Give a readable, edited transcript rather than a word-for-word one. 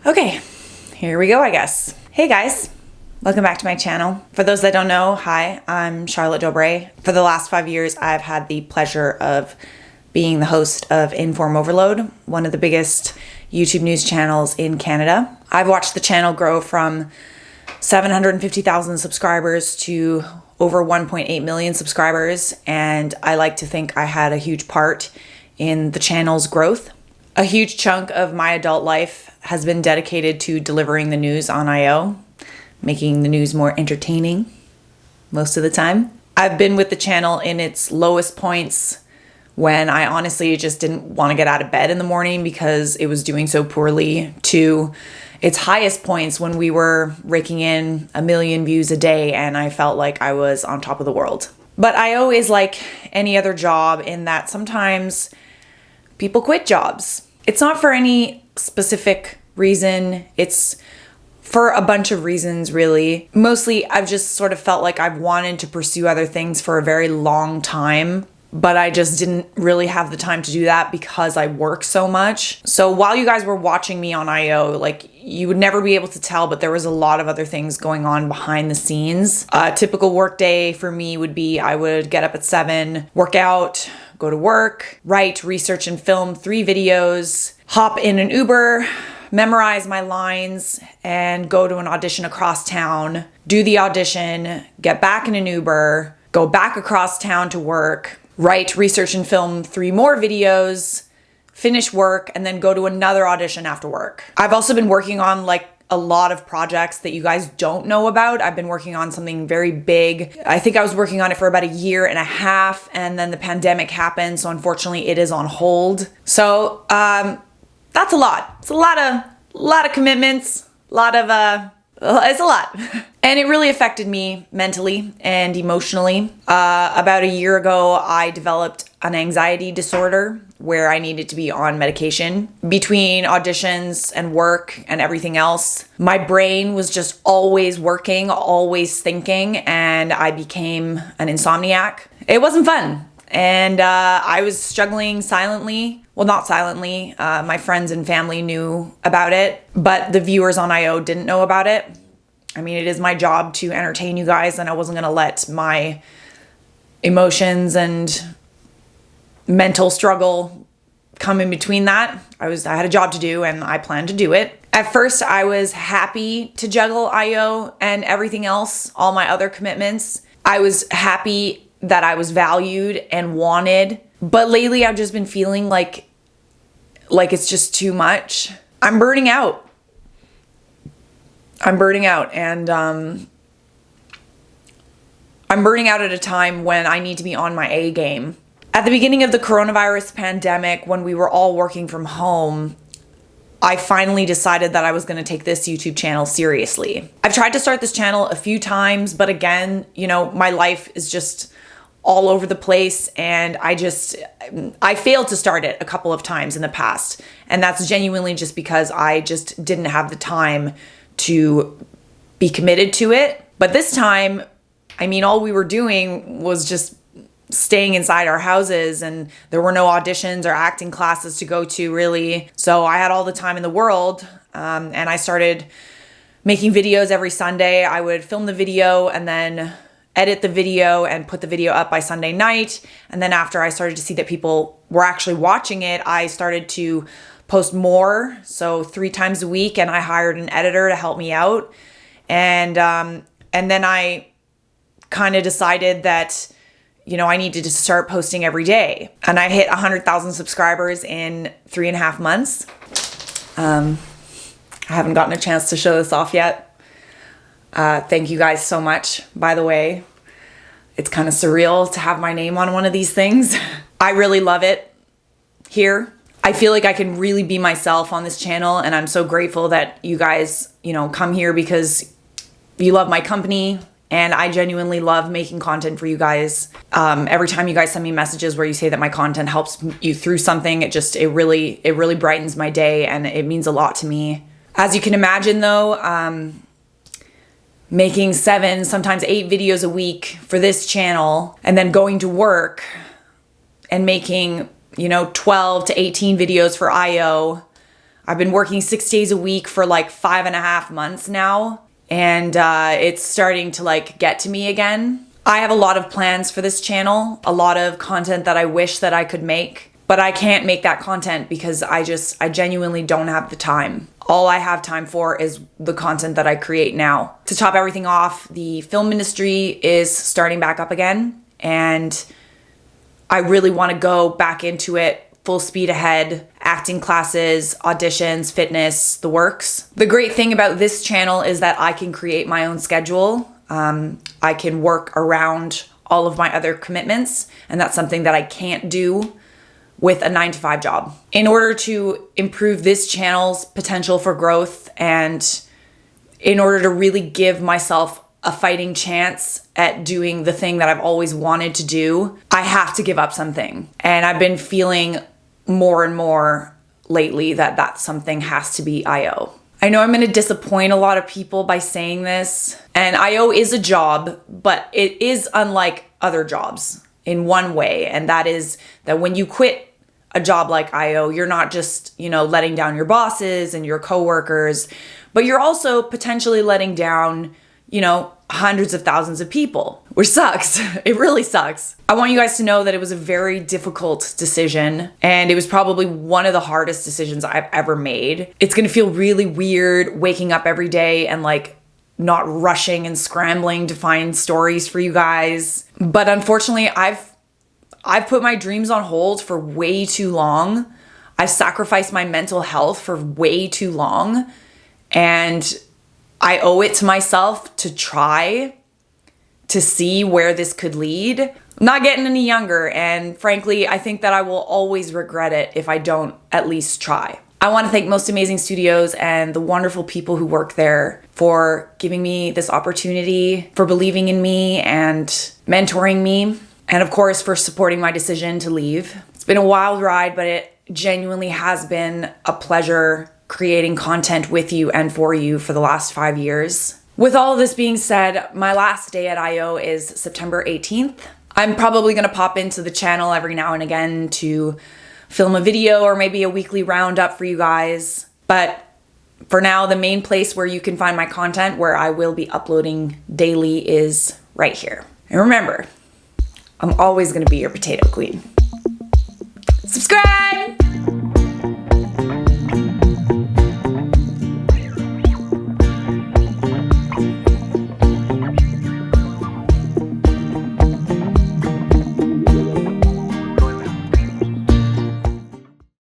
Okay, here we go, I guess. Hey guys, welcome back to my channel. For those that don't know, hi, I'm Charlotte Dobre. For the last 5 years, I've had the pleasure of being the host of InformOverload, one of the biggest YouTube news channels in Canada. I've watched the channel grow from 750,000 subscribers to over 1.8 million subscribers, and I like to think I had a huge part in the channel's growth. A huge chunk of my adult life has been dedicated to delivering the news on I/O, making the news more entertaining most of the time. I've been with the channel in its lowest points when I honestly just didn't want to get out of bed in the morning because it was doing so poorly, to its highest points when we were raking in 1 million views a day and I felt like I was on top of the world. But I/O is like any other job in that sometimes people quit jobs. It's not for any specific reason. It's for a bunch of reasons, really. Mostly, I've just sort of felt like I've wanted to pursue other things for a very long time, but I just didn't really have the time to do that because I work so much. So while you guys were watching me on I/O, like, you would never be able to tell, but there was a lot of other things going on behind the scenes. A typical work day for me would be I would get up at 7, work out, go to work, write, research, and film 3 videos, hop in an Uber, memorize my lines, and go to an audition across town, do the audition, get back in an Uber, go back across town to work, write, research, and film 3 more videos, finish work, and then go to another audition after work. I've also been working on like a lot of projects that you guys don't know about. I've been working on something very big. I think I was working on it for about 1.5 years, and then the pandemic happened, so unfortunately it is on hold. So that's a lot. It's a lot of commitments, it's a lot. And it really affected me mentally and emotionally. About 1 year ago, I developed an anxiety disorder where I needed to be on medication. Between auditions and work and everything else, my brain was just always working, always thinking, and I became an insomniac. It wasn't fun. And I was struggling silently. Well, not silently. My friends and family knew about it, but the viewers on I/O didn't know about it. I mean, it is my job to entertain you guys, and I wasn't gonna let my emotions and mental struggle come in between that. I had a job to do, and I planned to do it. At first, I was happy to juggle I/O and everything else, all my other commitments. I was happy that I was valued and wanted. But lately, I've just been feeling like it's just too much. I'm burning out. And I'm burning out at a time when I need to be on my A game. At the beginning of the coronavirus pandemic, when we were all working from home, I finally decided that I was going to take this YouTube channel seriously. I've tried to start this channel a few times, but again, my life is just all over the place, and I failed to start it a couple of times in the past, and that's genuinely just because I just didn't have the time to be committed to it. But this time, I mean, all we were doing was just staying inside our houses, and there were no auditions or acting classes to go to, really. So I had all the time in the world, and I started making videos every Sunday. I would film the video and then edit the video and put the video up by Sunday night. And then after I started to see that people were actually watching it, I started to post more, so 3 times a week, and I hired an editor to help me out. And then I kind of decided that I needed to start posting every day. And I hit 100,000 subscribers in 3.5 months. I haven't gotten a chance to show this off yet. Thank you guys so much, by the way. It's kind of surreal to have my name on one of these things. I really love it here. I feel like I can really be myself on this channel, and I'm so grateful that you guys, come here because you love my company, and I genuinely love making content for you guys. Every time you guys send me messages where you say that my content helps you through something, it really brightens my day, and it means a lot to me. As you can imagine, though, making 7, sometimes 8 videos a week for this channel, and then going to work and making, 12 to 18 videos for I/O, I've been working 6 days a week for like 5.5 months now, and it's starting to like get to me again. I have a lot of plans for this channel, a lot of content that I wish that I could make, but I can't make that content because I genuinely don't have the time. All I have time for is the content that I create now. To top everything off, the film industry is starting back up again, and I really want to go back into it full speed ahead. Acting classes, auditions, fitness, the works. The great thing about this channel is that I can create my own schedule. I can work around all of my other commitments, and that's something that I can't do with a 9-to-5 job. In order to improve this channel's potential for growth, and in order to really give myself a fighting chance at doing the thing that I've always wanted to do, I have to give up something. And I've been feeling more and more lately that something has to be IO. I know I'm gonna disappoint a lot of people by saying this, and IO is a job, but it is unlike other jobs in one way, and that is that when you quit a job like IO, you're not just, letting down your bosses and your coworkers, but you're also potentially letting down, hundreds of thousands of people, which sucks. It really sucks. I want you guys to know that it was a very difficult decision, and it was probably one of the hardest decisions I've ever made. It's gonna feel really weird waking up every day and like not rushing and scrambling to find stories for you guys. But unfortunately, I've put my dreams on hold for way too long. I've sacrificed my mental health for way too long, and I owe it to myself to try to see where this could lead. I'm not getting any younger, and frankly, I think that I will always regret it if I don't at least try. I want to thank Most Amazing Studios and the wonderful people who work there for giving me this opportunity, for believing in me and mentoring me, and of course for supporting my decision to leave. It's been a wild ride, but it genuinely has been a pleasure creating content with you and for you for the last 5 years. With all of this being said, my last day at IO is September 18th. I'm probably gonna pop into the channel every now and again to film a video or maybe a weekly roundup for you guys. But for now, the main place where you can find my content, where I will be uploading daily, is right here. And remember, I'm always gonna be your potato queen. Subscribe!